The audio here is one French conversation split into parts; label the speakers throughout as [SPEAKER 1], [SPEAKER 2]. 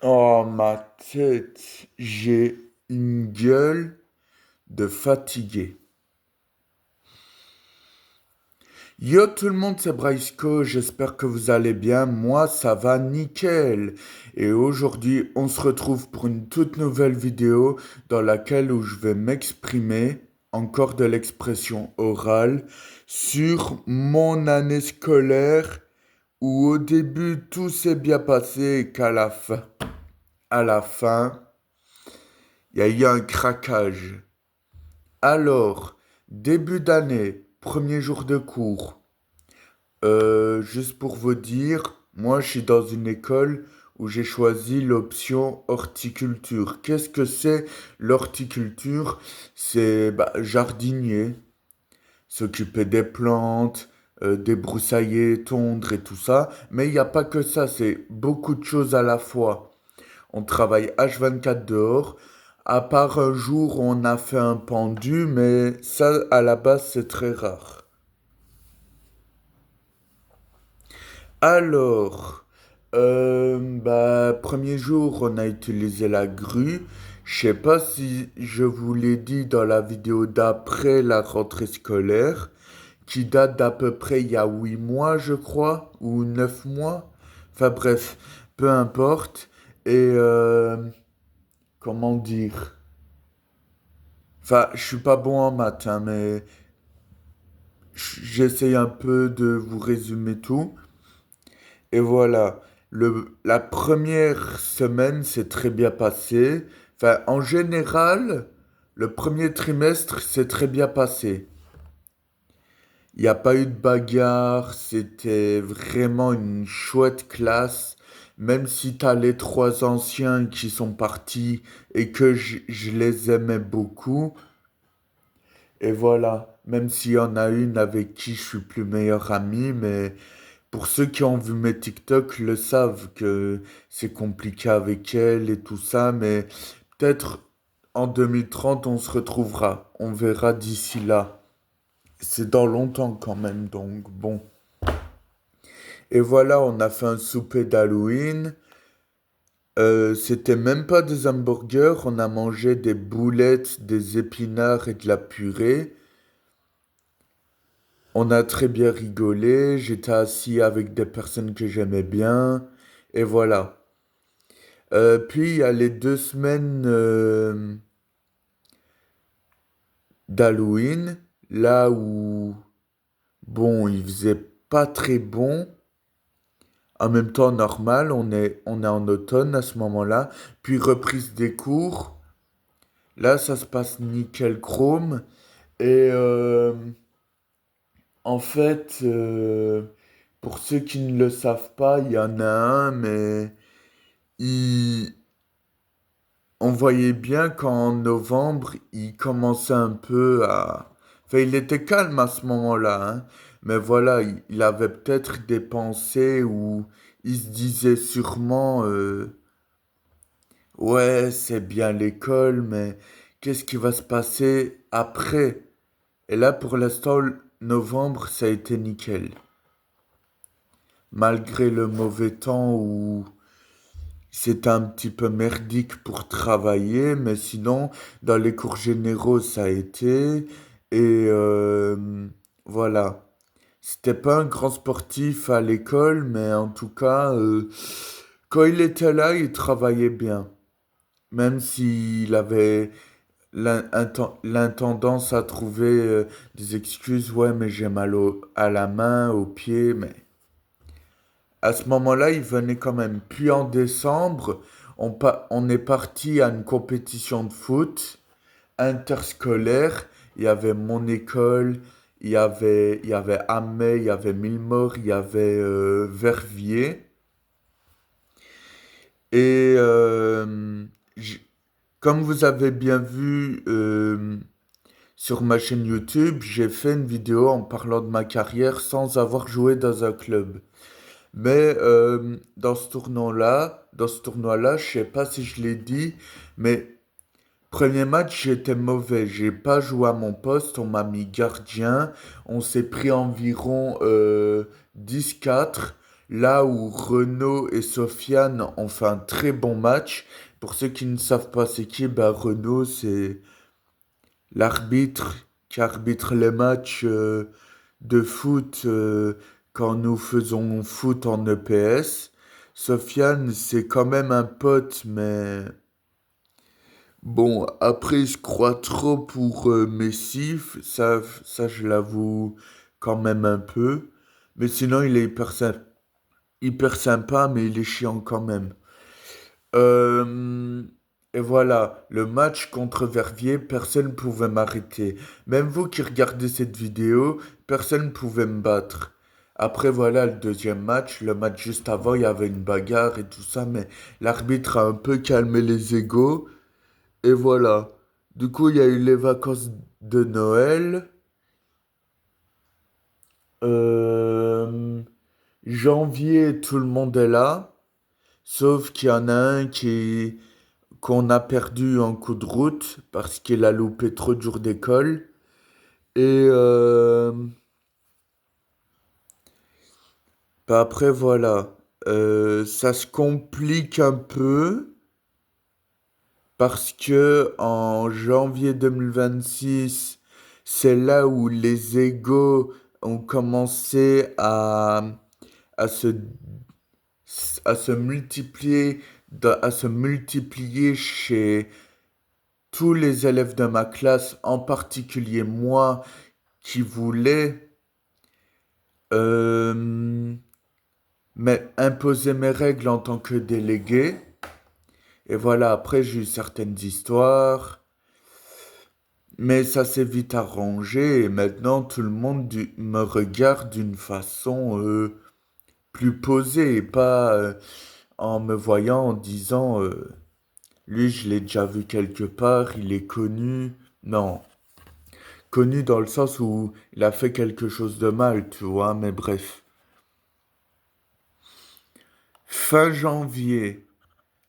[SPEAKER 1] Oh, ma tête, j'ai une gueule de fatigué. Yo tout le monde, c'est Braisco, j'espère que vous allez bien. Moi, ça va nickel. Et aujourd'hui, on se retrouve pour une toute nouvelle vidéo dans laquelle où je vais m'exprimer, encore de l'expression orale, sur mon année scolaire où au début tout s'est bien passé et qu'à la fin, il y a eu un craquage. Alors, début d'année, premier jour de cours. Juste pour vous dire, moi je suis dans une école où j'ai choisi l'option horticulture. Qu'est-ce que c'est l'horticulture? C'est jardinier, s'occuper des plantes, débroussailler, tondre et tout ça. Mais il n'y a pas que ça, c'est beaucoup de choses à la fois. On travaille H24 dehors. À part un jour, on a fait un pendu, mais ça, à la base, c'est très rare. Alors, premier jour, on a utilisé la grue. Je sais pas si je vous l'ai dit dans la vidéo d'après la rentrée scolaire, qui date d'à peu près il y a 8 mois, je crois, ou 9 mois. Enfin bref, peu importe. Et comment dire? Enfin, je suis pas bon en maths, hein, mais j'essaye un peu de vous résumer tout. Et voilà, la première semaine s'est très bien passée. Enfin, en général, le premier trimestre s'est très bien passé. Il n'y a pas eu de bagarre, c'était vraiment une chouette classe. Même si t'as les trois anciens qui sont partis et que je les aimais beaucoup. Et voilà, même s'il y en a une avec qui je suis plus meilleur ami, mais pour ceux qui ont vu mes TikTok le savent que c'est compliqué avec elle et tout ça, mais peut-être en 2030 on se retrouvera. On verra d'ici là. C'est dans longtemps quand même, donc bon. Et voilà, on a fait un souper d'Halloween. C'était même pas des hamburgers, on a mangé des boulettes, des épinards et de la purée. On a très bien rigolé, j'étais assis avec des personnes que j'aimais bien, et voilà. Puis il y a les 2 semaines d'Halloween, là où, bon, il faisait pas très bon, en même temps normal, on est en automne à ce moment-là, puis reprise des cours, là ça se passe nickel chrome, et en fait, pour ceux qui ne le savent pas, il y en a un, mais il, on voyait bien qu'en novembre, il commençait un peu à... Enfin, il était calme à ce moment-là, hein. Mais voilà, il avait peut-être des pensées où il se disait sûrement, ouais, c'est bien l'école, mais qu'est-ce qui va se passer après? Et là, pour l'instant, novembre, ça a été nickel. Malgré le mauvais temps où c'est un petit peu merdique pour travailler, mais sinon, dans les cours généraux, ça a été. Et voilà. C'était pas un grand sportif à l'école, mais en tout cas, quand il était là, il travaillait bien. Même s'il avait l'intendance à trouver des excuses, ouais, mais j'ai mal à la main, au pied, mais à ce moment-là, il venait quand même. Puis en décembre, on est parti à une compétition de foot interscolaire. Il y avait mon école, il y avait Amay, il y avait Milmore, il y avait Verviers. Et j- comme vous avez bien vu sur ma chaîne YouTube, j'ai fait une vidéo en parlant de ma carrière sans avoir joué dans un club. Mais dans ce tournoi-là, je sais pas si je l'ai dit, mais premier match, j'étais mauvais. J'ai pas joué à mon poste, on m'a mis gardien. On s'est pris environ 10-4. là où Renaud et Sofiane ont fait un très bon match. Pour ceux qui ne savent pas c'est qui, bah Renaud c'est l'arbitre qui arbitre les matchs de foot quand nous faisons foot en EPS. Sofiane c'est quand même un pote, mais bon, après je crois trop pour Messi, ça je l'avoue quand même un peu. Mais sinon il est hyper sympa, mais il est chiant quand même. Euh, et voilà, le match contre Verviers, personne ne pouvait m'arrêter. Même vous qui regardez cette vidéo, personne ne pouvait me battre. Après, voilà, le deuxième match, le match juste avant, il y avait une bagarre et tout ça, mais l'arbitre a un peu calmé les égos. Et voilà. Du coup, il y a eu les vacances de Noël. Euh, Janvier, tout le monde est là. Sauf qu'il y en a un qu'on a perdu en coup de route parce qu'il a loupé trop de jours d'école. Et bah après, voilà. Ça se complique un peu parce que en janvier 2026, c'est là où les égos ont commencé à se, à se multiplier, à se multiplier chez tous les élèves de ma classe, en particulier moi, qui voulais euh, imposer mes règles en tant que délégué. Et voilà, après j'ai eu certaines histoires, mais ça s'est vite arrangé et maintenant tout le monde me regarde d'une façon plus posée et pas en me voyant en disant lui je l'ai déjà vu quelque part, il est connu. Non. Connu dans le sens où il a fait quelque chose de mal, tu vois, mais bref. Fin janvier.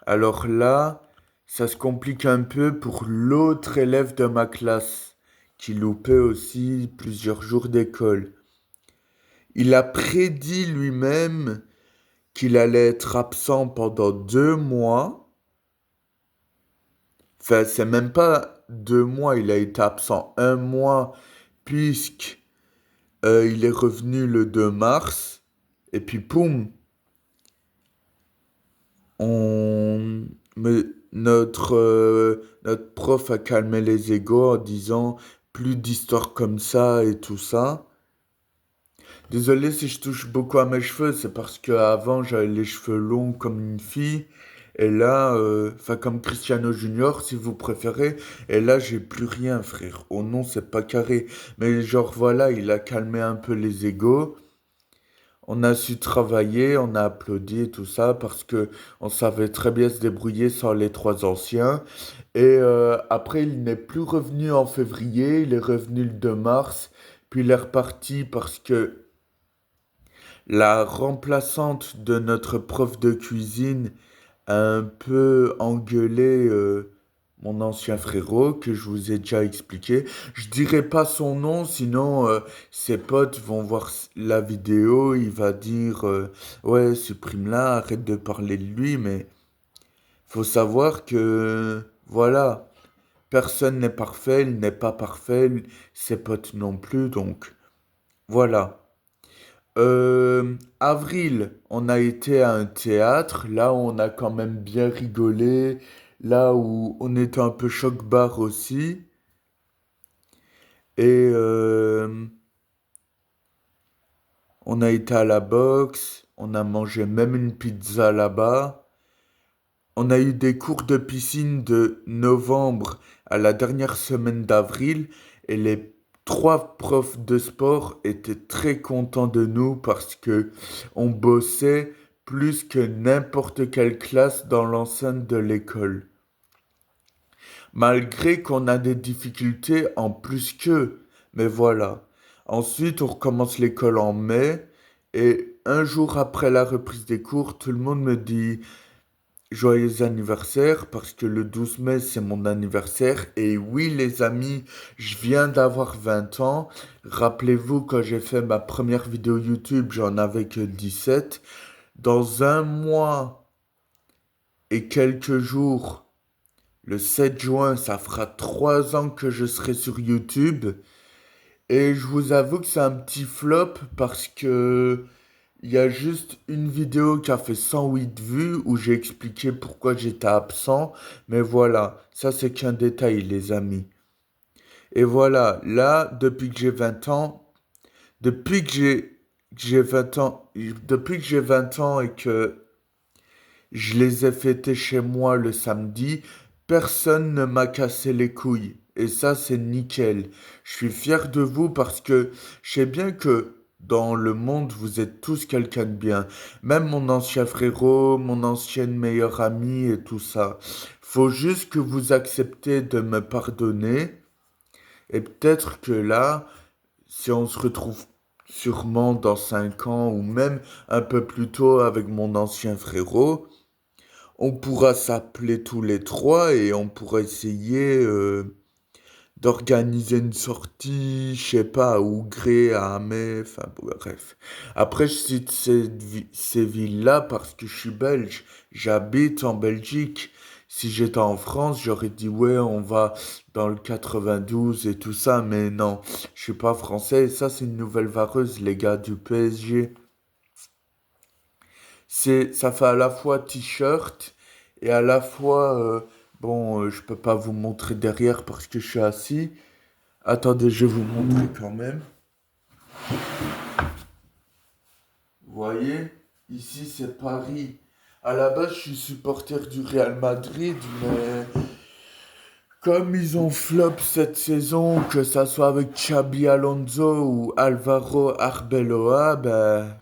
[SPEAKER 1] Alors là, ça se complique un peu pour l'autre élève de ma classe, qui loupait aussi plusieurs jours d'école. Il a prédit lui-même qu'il allait être absent pendant 2 mois. Enfin, c'est même pas 2 mois, il a été absent un mois, puisque il est revenu le 2 mars. Et puis, poum, notre prof a calmé les égos en disant plus d'histoires comme ça et tout ça. Désolé si je touche beaucoup à mes cheveux, c'est parce qu'avant j'avais les cheveux longs comme une fille. Et là, enfin comme Cristiano Junior si vous préférez. Et là j'ai plus rien frère. Oh non, c'est pas carré. Mais genre voilà, il a calmé un peu les égos. On a su travailler, on a applaudi tout ça parce que on savait très bien se débrouiller sans les trois anciens. Et après, il n'est plus revenu en février, il est revenu le 2 mars, puis il est reparti parce que la remplaçante de notre prof de cuisine a un peu engueulé mon ancien frérot que je vous ai déjà expliqué. Je dirai pas son nom, sinon ses potes vont voir la vidéo, il va dire ouais, supprime-la, arrête de parler de lui, mais faut savoir que voilà, personne n'est parfait, il n'est pas parfait, ses potes non plus, donc voilà. Avril, on a été à un théâtre, là où on a quand même bien rigolé, là où on était un peu choc-bar aussi. Et on a été à la boxe, on a mangé même une pizza là-bas. On a eu des cours de piscine de novembre à la dernière semaine d'avril et les trois profs de sport étaient très contents de nous parce que on bossait plus que n'importe quelle classe dans l'enceinte de l'école. Malgré qu'on a des difficultés en plus qu'eux. Mais voilà. Ensuite, on recommence l'école en mai et un jour après la reprise des cours, tout le monde me dit joyeux anniversaire parce que le 12 mai c'est mon anniversaire et oui les amis, je viens d'avoir 20 ans. Rappelez-vous quand j'ai fait ma première vidéo YouTube, j'en avais que 17. Dans un mois et quelques jours, le 7 juin, ça fera 3 ans que je serai sur YouTube. Et je vous avoue que c'est un petit flop parce que il y a juste une vidéo qui a fait 108 vues où j'ai expliqué pourquoi j'étais absent. Mais voilà, ça c'est qu'un détail, les amis. Et voilà, là, depuis que j'ai 20 ans, depuis que j'ai 20 ans, depuis que j'ai 20 ans et que je les ai fêtés chez moi le samedi, personne ne m'a cassé les couilles. Et ça, c'est nickel. Je suis fier de vous parce que je sais bien que dans le monde, vous êtes tous quelqu'un de bien. Même mon ancien frérot, mon ancienne meilleure amie et tout ça. Faut juste que vous acceptez de me pardonner. Et peut-être que là, si on se retrouve sûrement dans 5 ans ou même un peu plus tôt avec mon ancien frérot, on pourra s'appeler tous les trois et on pourra essayer d'organiser une sortie, je sais pas, à Ougré, à Amé, enfin bref. Après, je cite ces villes-là parce que je suis belge. J'habite en Belgique. Si j'étais en France, j'aurais dit ouais, on va dans le 92 et tout ça, mais non, je suis pas français. Et ça, c'est une nouvelle vareuse, les gars du PSG. Ça fait à la fois t-shirt et à la fois, bon, je peux pas vous montrer derrière parce que je suis assis. Attendez, je vais vous montrer quand même. Vous voyez, ici c'est Paris. À la base, je suis supporter du Real Madrid, mais comme ils ont flop cette saison, que ça soit avec Xabi Alonso ou Alvaro Arbeloa, ben,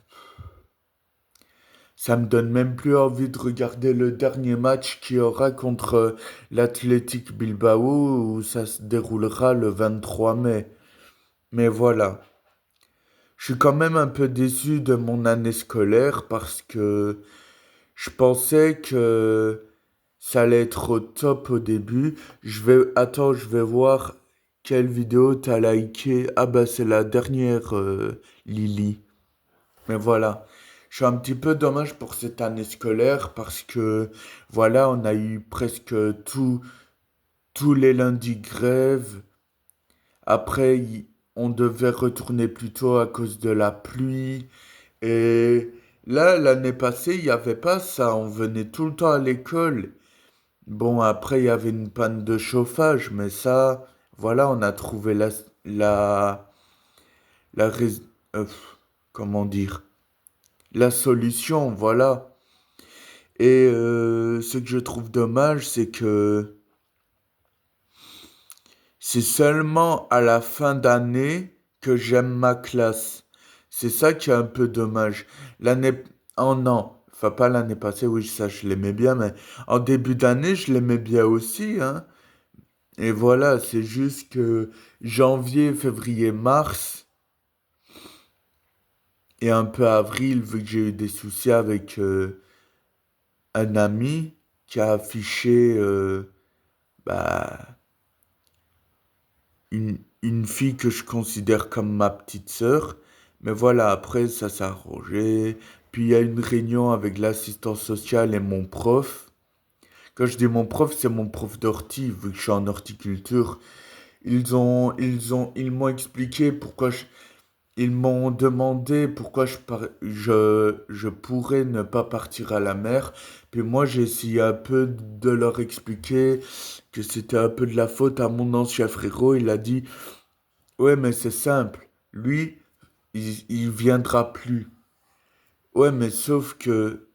[SPEAKER 1] ça me donne même plus envie de regarder le dernier match qu'il y aura contre l'Athletic Bilbao où ça se déroulera le 23 mai. Mais voilà. Je suis quand même un peu déçu de mon année scolaire parce que je pensais que ça allait être au top au début. Attends, je vais voir quelle vidéo t'as liké. Ah bah c'est la dernière, Lily. Mais voilà, je suis un petit peu dommage pour cette année scolaire parce que voilà, on a eu presque tous les lundis grève. Après, on devait retourner plus tôt à cause de la pluie. Et là, l'année passée, il n'y avait pas ça. On venait tout le temps à l'école. Bon, après, il y avait une panne de chauffage, mais ça, voilà, on a trouvé la, la, rais- euh, comment dire, la solution, voilà. Et ce que je trouve dommage, c'est que c'est seulement à la fin d'année que j'aime ma classe. C'est ça qui est un peu dommage. L'année... Oh non, enfin pas l'année passée, oui, ça je l'aimais bien, mais en début d'année, je l'aimais bien aussi, hein. Et voilà, c'est juste que janvier, février, mars et un peu avril, vu que j'ai eu des soucis avec un ami qui a affiché bah, une fille que je considère comme ma petite sœur. Mais voilà, après, ça s'est arrangé. Puis il y a une réunion avec l'assistance sociale et mon prof. Quand je dis mon prof, c'est mon prof d'horti, vu que je suis en horticulture. Ils m'ont expliqué ils m'ont demandé pourquoi je pourrais ne pas partir à la mer. Puis moi, j'ai essayé un peu de leur expliquer que c'était un peu de la faute à mon ancien frérot. Il a dit, ouais, mais c'est simple. Lui, il viendra plus. Ouais, mais sauf que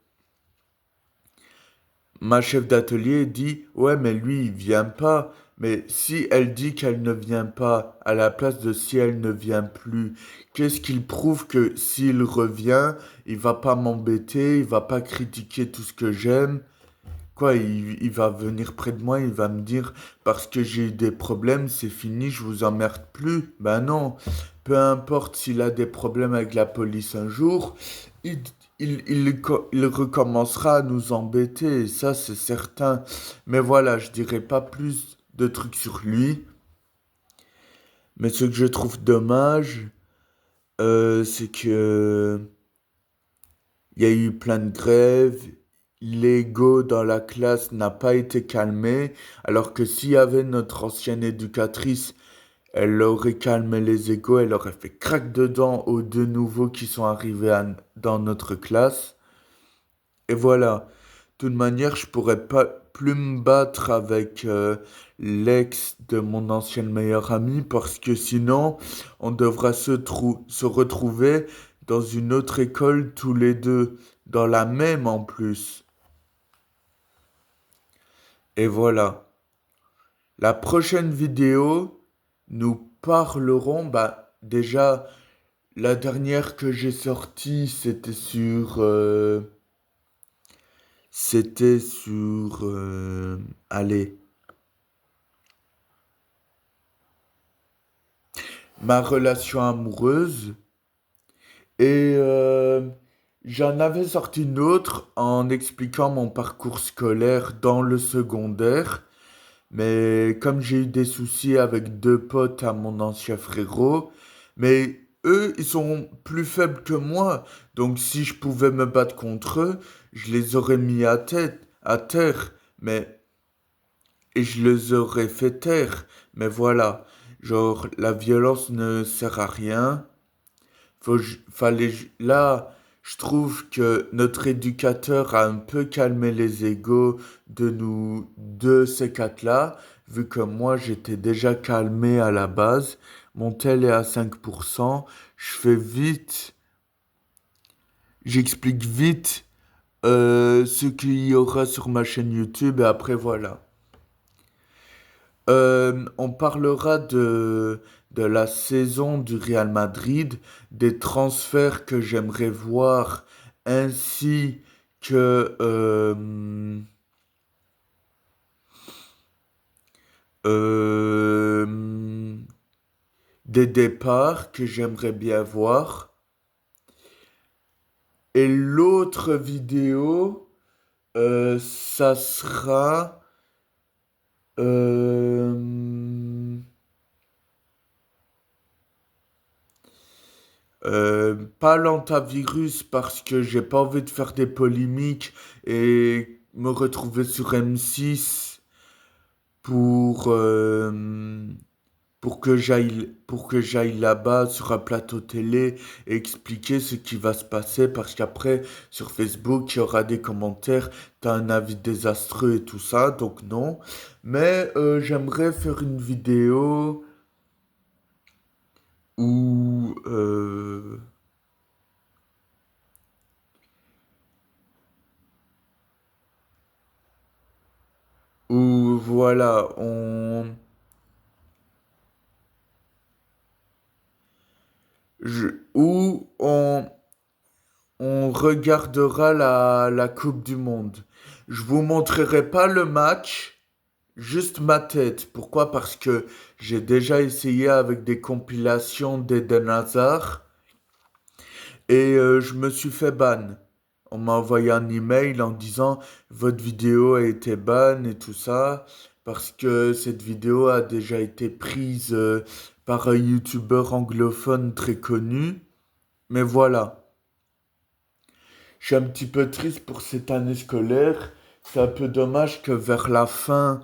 [SPEAKER 1] ma chef d'atelier dit, ouais, mais lui, il vient pas. Mais si elle dit qu'elle ne vient pas, à la place de si elle ne vient plus, qu'est-ce qu'il prouve que s'il revient, il va pas m'embêter, il va pas critiquer tout ce que j'aime? Quoi, il va venir près de moi, il va me dire, parce que j'ai eu des problèmes, c'est fini, je vous emmerde plus. Ben non, peu importe s'il a des problèmes avec la police un jour, il, il recommencera à nous embêter, et ça c'est certain. Mais voilà, je dirai pas plus de trucs sur lui. Mais ce que je trouve dommage, c'est que Il y a eu plein de grèves. L'ego dans la classe n'a pas été calmé, alors que s'il y avait notre ancienne éducatrice, elle aurait calmé les égos, elle aurait fait crack dedans aux deux nouveaux qui sont arrivés dans notre classe. Et voilà. De toute manière, je pourrais pas plus me battre avec l'ex de mon ancienne meilleure amie parce que sinon, on devra se retrouver dans une autre école tous les deux, dans la même en plus. Et voilà. La prochaine vidéo, nous parlerons, bah déjà, la dernière que j'ai sortie, c'était sur, allez, ma relation amoureuse. Et j'en avais sorti une autre en expliquant mon parcours scolaire dans le secondaire. Mais comme j'ai eu des soucis avec deux potes à mon ancien frérot, mais eux, ils sont plus faibles que moi. Donc si je pouvais me battre contre eux, je les aurais mis à terre. Mais et je les aurais fait taire. Mais voilà, genre la violence ne sert à rien. Là, je trouve que notre éducateur a un peu calmé les égos de nous, de ces quatre-là, vu que moi j'étais déjà calmé à la base. Mon tel est à 5%. Je fais vite, j'explique vite ce qu'il y aura sur ma chaîne YouTube et après voilà. On parlera de la saison du Real Madrid, des transferts que j'aimerais voir, ainsi que euh, des départs que j'aimerais bien voir. Et l'autre vidéo, ça sera... euh, pas l'antivirus parce que j'ai pas envie de faire des polémiques et me retrouver sur M6 pour, pour que j'aille là-bas sur un plateau télé et expliquer ce qui va se passer parce qu'après sur Facebook il y aura des commentaires, t'as un avis désastreux et tout ça, donc non. Mais j'aimerais faire une vidéo où... où voilà, où on regardera la Coupe du Monde. Je vous montrerai pas le match, juste ma tête. Pourquoi? Parce que j'ai déjà essayé avec des compilations d'Eden Hazard et je me suis fait ban. On m'a envoyé un email en disant votre vidéo a été ban et tout ça parce que cette vidéo a déjà été prise par un youtubeur anglophone très connu. Mais voilà, je suis un petit peu triste pour cette année scolaire. C'est un peu dommage que vers la fin,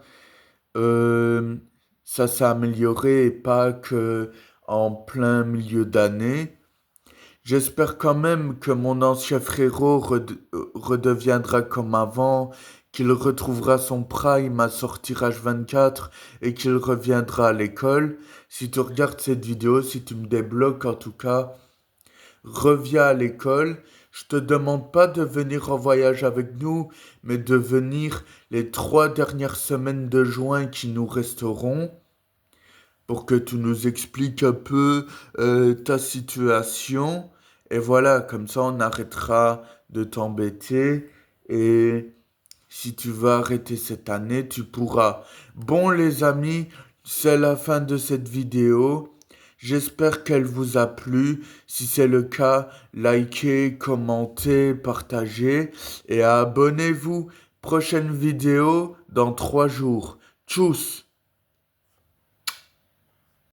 [SPEAKER 1] euh, ça s'est amélioré et pas que en plein milieu d'année. J'espère quand même que mon ancien frérot redeviendra comme avant, qu'il retrouvera son prime à sortir H24 et qu'il reviendra à l'école. Si tu regardes cette vidéo, si tu me débloques en tout cas, reviens à l'école. Je te demande pas de venir en voyage avec nous, mais de venir les 3 dernières semaines de juin qui nous resteront pour que tu nous expliques un peu ta situation. Et voilà, comme ça on arrêtera de t'embêter. Et si tu veux arrêter cette année, tu pourras. Bon les amis, c'est la fin de cette vidéo. J'espère qu'elle vous a plu. Si c'est le cas, likez, commentez, partagez et abonnez-vous. Prochaine vidéo dans 3 jours. Tchuss!